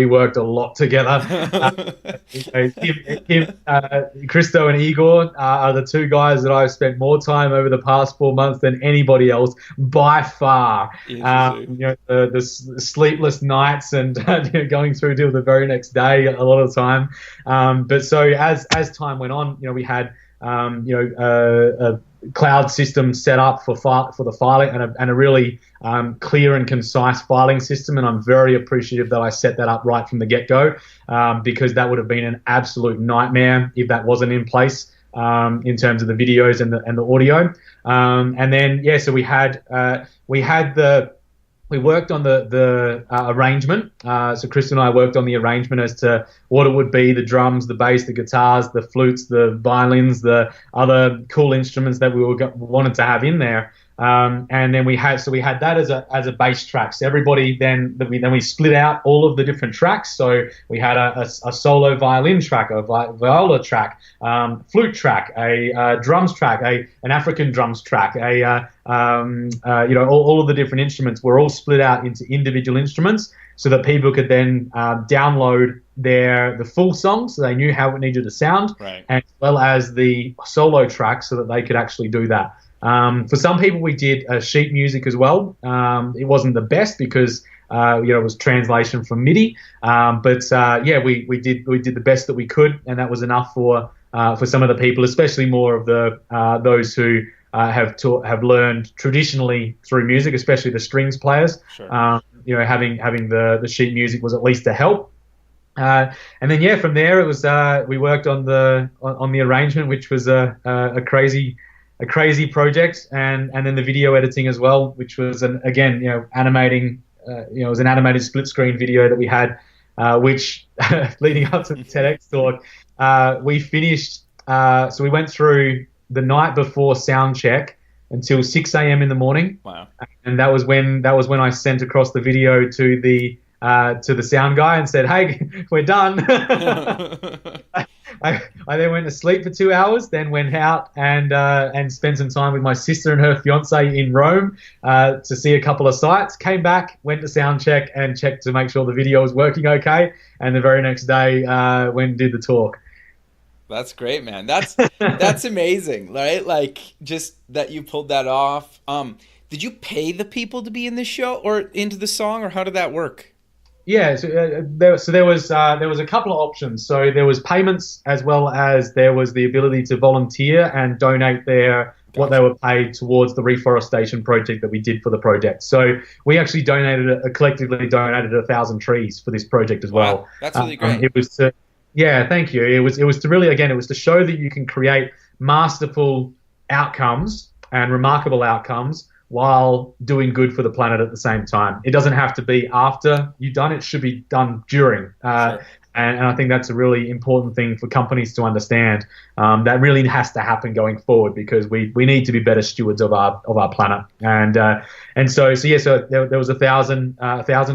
worked a lot together. Christo and Igor are the 2 guys that I've spent more time over the past 4 months than anybody else by far. The sleepless nights and going through till the very next day a lot of the time. But so as time went on, we had a cloud system set up for the filing and a really clear and concise filing system, and I'm very appreciative that I set that up right from the get-go because that would have been an absolute nightmare if that wasn't in place in terms of the videos and the audio. And then so we worked on the arrangement. So Chris and I worked on the arrangement as to what it would be: the drums, the bass, the guitars, the flutes, the violins, the other cool instruments that we wanted to have in there. And then we had that as a bass track. So everybody then we split out all of the different tracks. So we had a solo violin track, a viola track, flute track, a drums track, an African drums track, all of the different instruments were all split out into individual instruments, so that people could then download the full song, so they knew how it needed to sound, right, as well as the solo track, so that they could actually do that. For some people, we did sheet music as well. It wasn't the best because it was translation from MIDI, but we did the best that we could, and that was enough for some of the people, especially more of the those who have learned traditionally through music, especially the strings players. Sure. Having the sheet music was at least a help. And then from there it was we worked on the arrangement, which was a crazy project, and then the video editing as well, which was animating. It was an animated split screen video that we had, which leading up to the TEDx talk, we finished. So we went through the night before sound check until 6 a.m. in the morning. Wow! And that was when I sent across the video to the sound guy and said, "Hey, we're done." I then went to sleep for 2 hours, then went out and spent some time with my sister and her fiance in Rome to see a couple of sites. Came back, went to sound check and checked to make sure the video was working okay. And the very next day, went and did the talk. That's great, man. That's amazing, right? Like, just that you pulled that off. Did you pay the people to be in this show or into the song, or how did that work? Yeah, so there was a couple of options. So there was payments, as well as there was the ability to volunteer and donate what they were paid towards the reforestation project that we did for the project. So we actually collectively donated 1,000 trees for this project as well. Wow, that's really great. It was thank you. It was to really, again, it was to show that you can create masterful outcomes and remarkable outcomes while doing good for the planet at the same time. It doesn't have to be after you've done it; should be done during. Sure. And I think that's a really important thing for companies to understand. That really has to happen going forward, because we need to be better stewards of our planet. And so there was 1,000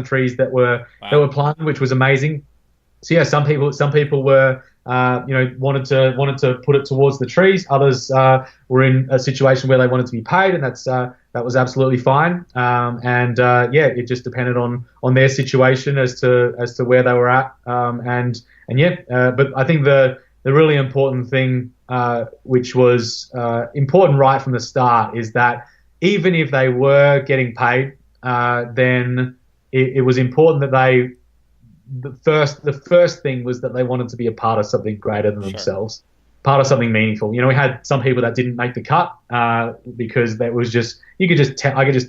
trees that were planted, which was amazing. So yeah, some people were wanted to put it towards the trees. Others were in a situation where they wanted to be paid, and that was absolutely fine. It just depended on their situation as to where they were at. But I think the really important thing, which was important right from the start, is that even if they were getting paid, then it was important that the first thing was that they wanted to be a part of something greater than themselves, part of something meaningful. We had some people that didn't make the cut because that was just I could just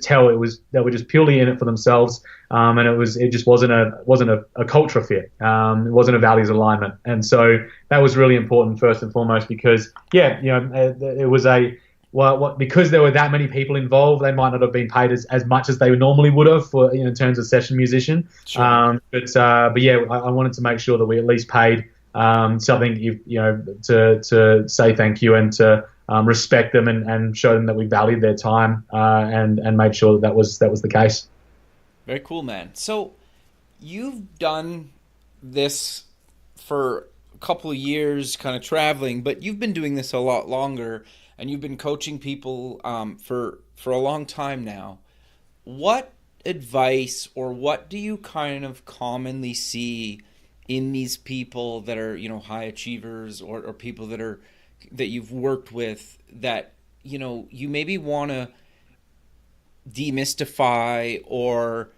tell they were just purely in it for themselves, and it just wasn't a culture fit. It wasn't a values alignment, and so that was really important first and foremost, because it was because there were that many people involved, they might not have been paid as much as they normally would have for in terms of session musician. Sure. I wanted to make sure that we at least paid something to say thank you and to respect them and show them that we valued their time and made sure that was the case. Very cool, man. So you've done this for a couple of years, kind of traveling, but you've been doing this a lot longer. And you've been coaching people for a long time now. What advice, or what do you kind of commonly see in these people that are, high achievers, or people that you've worked with, that you maybe want to demystify, or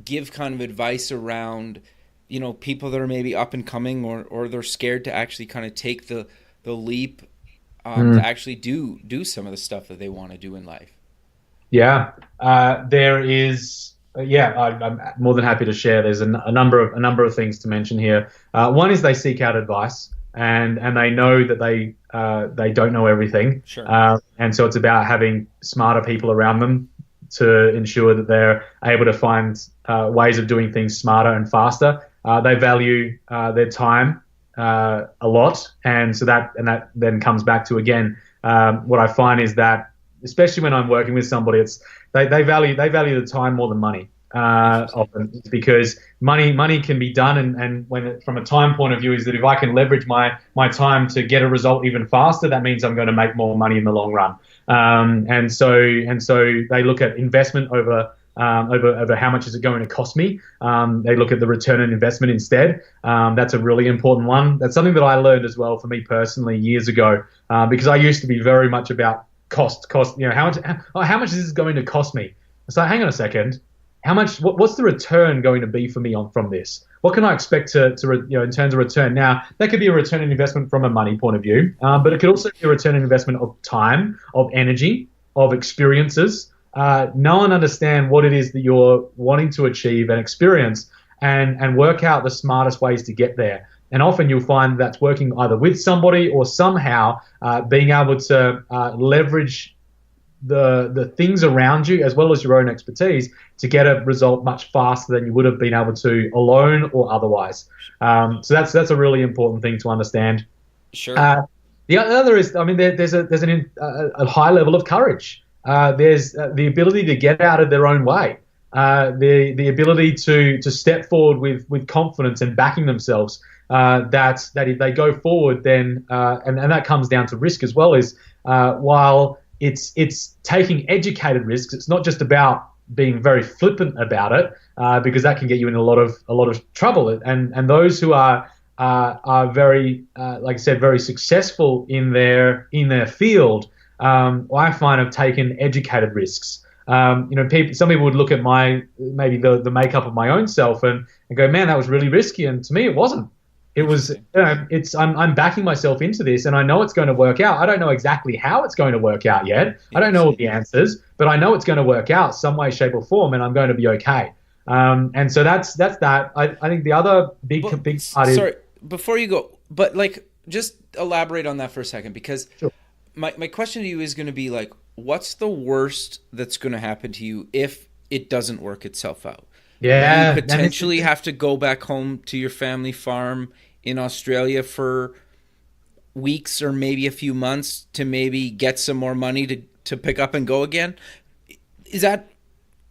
give kind of advice around people that are maybe up and coming, or they're scared to actually kind of take the leap to actually do some of the stuff that they want to do in life? Yeah, there is. I'm more than happy to share. There's a number of things to mention here. One is they seek out advice, and they know that they don't know everything. Sure. And so it's about having smarter people around them to ensure that they're able to find ways of doing things smarter and faster. They value their time a lot, and so that then comes back to, again, what I find is that especially when I'm working with somebody, they value the time more than money. Often it's because money can be done, and from a time point of view, is that if I can leverage my time to get a result even faster, that means I'm going to make more money in the long run. And so they look at investment over how much is it going to cost me. They look at the return on investment instead. That's a really important one. That's something that I learned as well for me personally years ago, because I used to be very much about cost. How much is this going to cost me? So hang on a second. What's the return going to be for me from this? What can I expect to in terms of return? Now, that could be a return on investment from a money point of view, but it could also be a return on investment of time, of energy, of experiences. Know and understand what it is that you're wanting to achieve and experience, and work out the smartest ways to get there. And often you'll find that's working either with somebody or somehow being able to leverage the things around you as well as your own expertise to get a result much faster than you would have been able to alone or otherwise. So that's a really important thing to understand. Sure. The other is, I mean, there's a high level of courage. There's the ability to get out of their own way. The ability to step forward with confidence and backing themselves. That if they go forward, then and that comes down to risk as well. Is while it's taking educated risks. It's not just about being very flippant about it, because that can get you in a lot of trouble. And those who are very, like I said, very successful in their field, I find have taken educated risks. Some people would look at maybe the makeup of my own self and go, man, that was really risky. And to me, it wasn't. It was, I'm backing myself into this, and I know it's going to work out. I don't know exactly how it's going to work out yet. I don't know all the answers, but I know it's going to work out some way, shape, or form, and I'm going to be okay. And so that's that. I think the other big part is. Sorry, before you go, but just elaborate on that for a second, because sure. My question to you is going to be what's the worst that's going to happen to you if it doesn't work itself out? Yeah, you potentially have to go back home to your family farm in Australia for weeks or maybe a few months to maybe get some more money to pick up and go again. Is that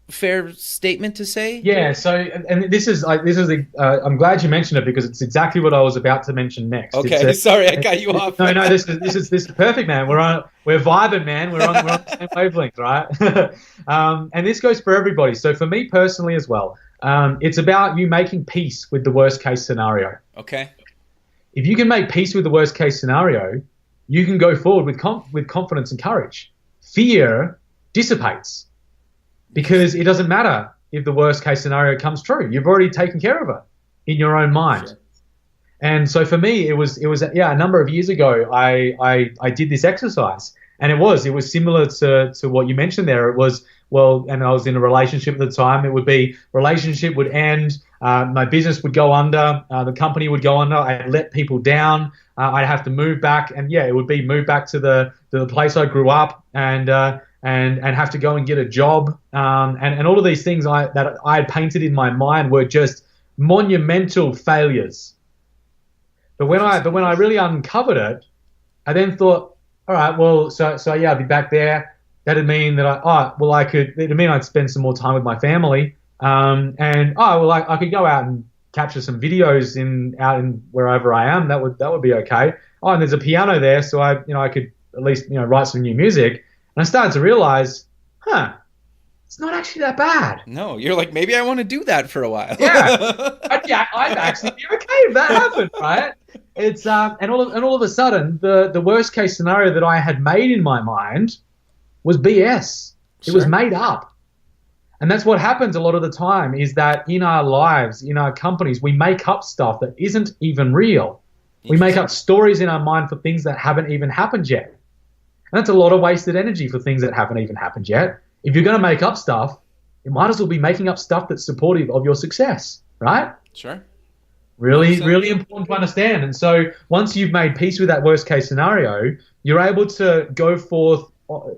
a fair statement to say? Yeah. So, and this is I'm glad you mentioned it, because it's exactly what I was about to mention next. Okay, sorry, I cut you off. No, this is perfect, man. We're vibing, man. We're on the same wavelength, right? And this goes for everybody. So for me personally as well, it's about you making peace with the worst case scenario. Okay. If you can make peace with the worst case scenario, you can go forward with confidence and courage. Fear dissipates, because it doesn't matter if the worst case scenario comes true. You've already taken care of it in your own mind. Sure. And so for me, it was a number of years ago, I did this exercise, and it was similar to what you mentioned there. It was, and I was in a relationship at the time. It would be, relationship would end, my business would go under, the company would go under, I'd let people down, I'd have to move back, and it would be move back to the place I grew up, and have to go and get a job, and all of these things that I had painted in my mind were just monumental failures. But when I really uncovered it, I then thought, all right, well, so I'd be back there. That'd mean that it'd mean I'd spend some more time with my family, I could go out and capture some videos out in wherever I am. That would be okay. Oh, and there's a piano there, so I could at least write some new music. And I started to realize, it's not actually that bad. No, you're like, maybe I want to do that for a while. I'd actually be okay if that happened, right? It's and all of a sudden, the worst case scenario that I had made in my mind was BS. It was made up. And that's what happens a lot of the time, is that in our lives, in our companies, we make up stuff that isn't even real. We make up stories in our mind for things that haven't even happened yet. And that's a lot of wasted energy for things that haven't even happened yet. If you're going to make up stuff, you might as well be making up stuff that's supportive of your success, right? Sure. Really, really important to understand. And so once you've made peace with that worst case scenario, you're able to go forth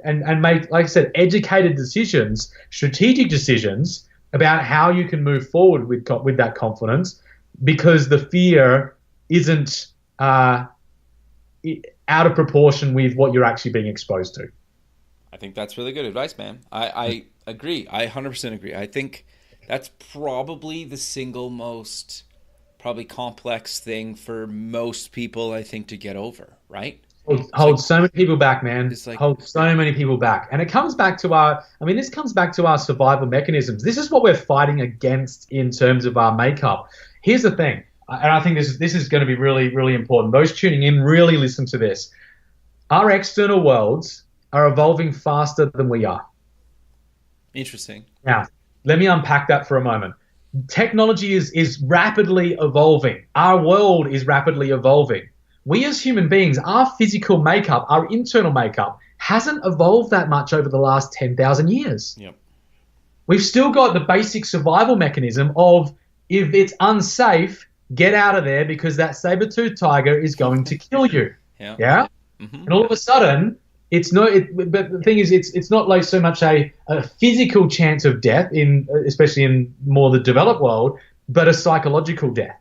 and make, like I said, educated decisions, strategic decisions about how you can move forward with that confidence, because the fear isn't out of proportion with what you're actually being exposed to. I think that's really good advice, man. I agree. I 100% agree. I think that's probably the single most probably complex thing for most people, I think, to get over, right? Hold so many people back, man. It's like, Hold so many people back. And it comes back to this comes back to our survival mechanisms. This is what we're fighting against in terms of our makeup. Here's the thing, and I think this is going to be really, really important. Those tuning in, really listen to this. Our external worlds are evolving faster than we are. interesting. Now, let me unpack that for a moment. Technology is rapidly evolving. Our world is rapidly evolving. We as human beings, our physical makeup, our internal makeup, hasn't evolved that much over the last 10,000 years. Yep. We've still got the basic survival mechanism of, if it's unsafe, get out of there because that saber-toothed tiger is going to kill you. Yeah? Mm-hmm. And all of a sudden, but the thing is, it's not like so much a physical chance of death, especially in more the developed world, but a psychological death,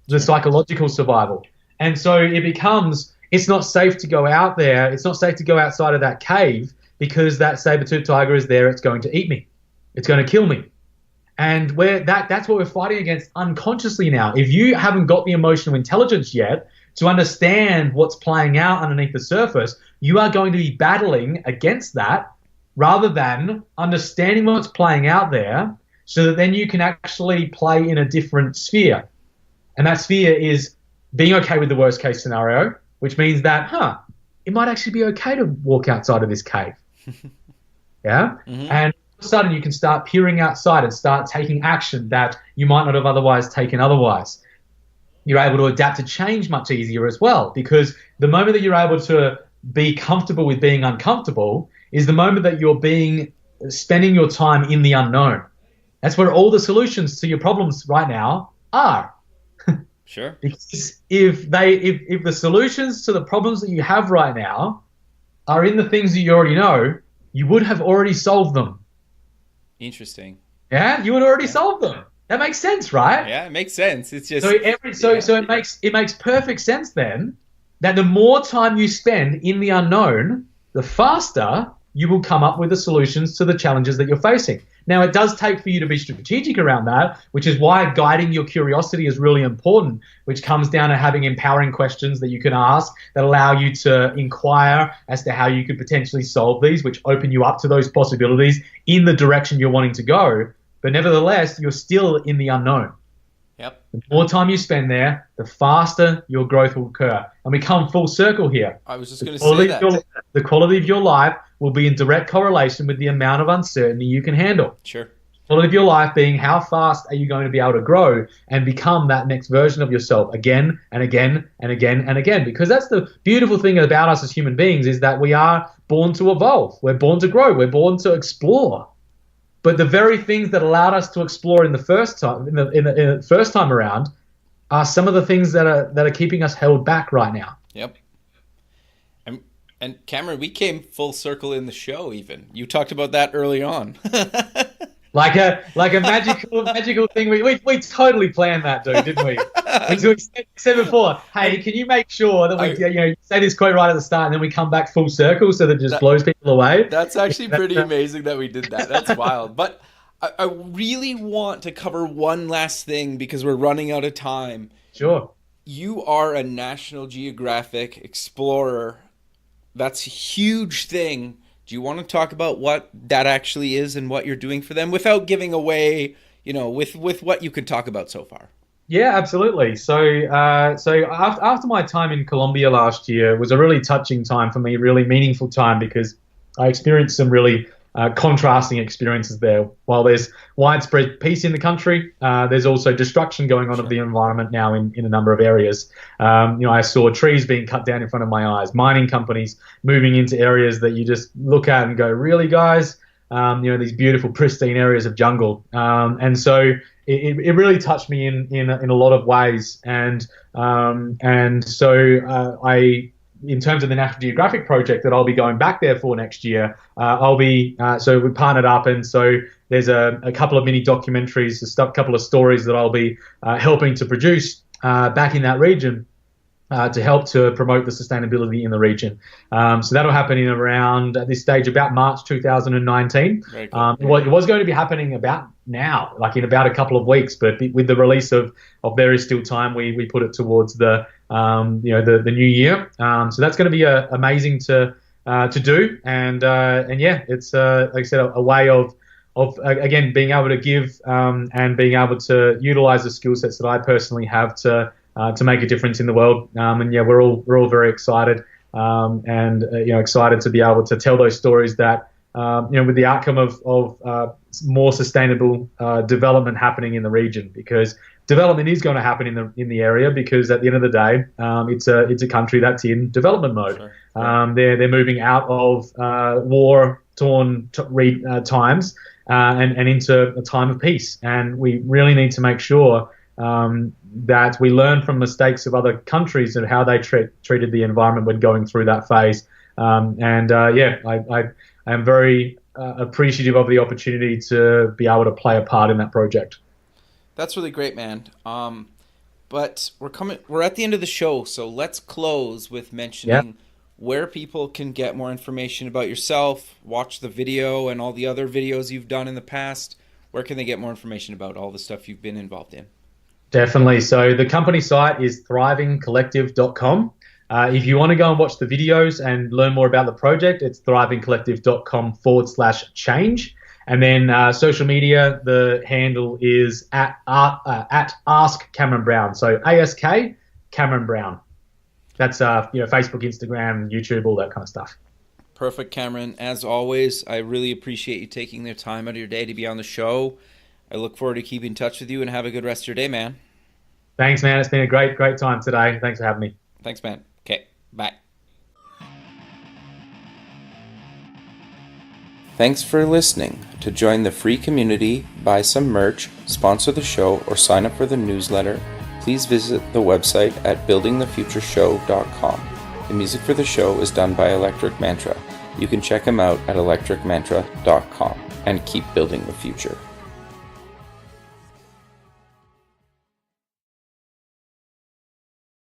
the psychological survival. And so it's not safe to go out there. It's not safe to go outside of that cave because that saber-toothed tiger is there. It's going to eat me. It's going to kill me. And that's what we're fighting against unconsciously now. If you haven't got the emotional intelligence yet to understand what's playing out underneath the surface, you are going to be battling against that rather than understanding what's playing out there so that then you can actually play in a different sphere. And that sphere is being okay with the worst case scenario, which means that, it might actually be okay to walk outside of this cave. Yeah? Mm-hmm. And all of a sudden you can start peering outside and start taking action that you might not have otherwise taken otherwise. You're able to adapt to change much easier as well, because the moment that you're able to be comfortable with being uncomfortable is the moment that you're spending your time in the unknown. That's where all the solutions to your problems right now are. Sure. Because if the solutions to the problems that you have right now are in the things that you already know, you would have already solved them. Interesting. Yeah, you would already solve them. That makes sense, right? Yeah, it makes sense. It's just so it makes perfect sense then that the more time you spend in the unknown, the faster you will come up with the solutions to the challenges that you're facing. Now, it does take for you to be strategic around that, which is why guiding your curiosity is really important, which comes down to having empowering questions that you can ask that allow you to inquire as to how you could potentially solve these, which open you up to those possibilities in the direction you're wanting to go. But nevertheless, you're still in the unknown. Yep. The more time you spend there, the faster your growth will occur. And we come full circle here. I was just going to say that. The quality of your life will be in direct correlation with the amount of uncertainty you can handle. Sure. The quality of your life being how fast are you going to be able to grow and become that next version of yourself again and again and again and again. Because that's the beautiful thing about us as human beings, is that we are born to evolve. We're born to grow. We're born to explore. But the very things that allowed us to explore in the first time around are some of the things that are keeping us held back right now. Yep. And Cameron, we came full circle in the show. Even you talked about that early on. like a magical thing. We totally planned that, dude, didn't we? We said before, hey, can you make sure that we say this quote right at the start, and then we come back full circle so that it just blows people away? That's actually pretty amazing that we did that. That's wild. But I really want to cover one last thing because we're running out of time. Sure. You are a National Geographic explorer. That's a huge thing. Do you want to talk about what that actually is and what you're doing for them without giving away, with what you can talk about so far? Yeah, absolutely. So after my time in Colombia last year, it was a really touching time for me, really meaningful time, because I experienced some really contrasting experiences there. While there's widespread peace in the country, there's also destruction going on of the environment now in a number of areas. I saw trees being cut down in front of my eyes, mining companies moving into areas that you just look at and go, really, guys? These beautiful, pristine areas of jungle. And so it really touched me in a lot of ways. And so in terms of the National Geographic project that I'll be going back there for next year, so we partnered up, and so there's a couple of mini documentaries, a couple of stories that I'll be helping to produce back in that region. to help to promote the sustainability in the region. So that'll happen in around, at this stage, about March 2019. Very cool. It was going to be happening about now, like in about a couple of weeks, but with the release of There Is Still Time, we put it towards the the new year. So that's going to be amazing to do, and yeah, it's like I said, a way of again being able to give and being able to utilize the skill sets that I personally have to make a difference in the world. And yeah, we're all very excited, and excited to be able to tell those stories that with the outcome of more sustainable development happening in the region, because development is going to happen in the area, because at the end of the day, it's a country that's in development mode. Sure. They're moving out of war-torn times and into a time of peace, and we really need to make sure that we learn from mistakes of other countries and how they treated the environment when going through that phase. I am very appreciative of the opportunity to be able to play a part in that project. That's really great, man. But we're at the end of the show, so let's close with mentioning where people can get more information about yourself, watch the video and all the other videos you've done in the past. Where can they get more information about all the stuff you've been involved in? Definitely. So the company site is thrivingcollective.com. If you want to go and watch the videos and learn more about the project, it's thrivingcollective.com/change. And then social media, the handle is at Ask Cameron Brown. So ASK Cameron Brown. That's Facebook, Instagram, YouTube, all that kind of stuff. Perfect, Cameron. As always, I really appreciate you taking the time out of your day to be on the show. I look forward to keeping in touch with you, and have a good rest of your day, man. Thanks, man. It's been a great time today. Thanks for having me. Thanks, man. Okay, bye. Thanks for listening. To join the free community, buy some merch, sponsor the show, or sign up for the newsletter, please visit the website at buildingthefutureshow.com. The music for the show is done by Electric Mantra. You can check him out at electricmantra.com, and keep building the future.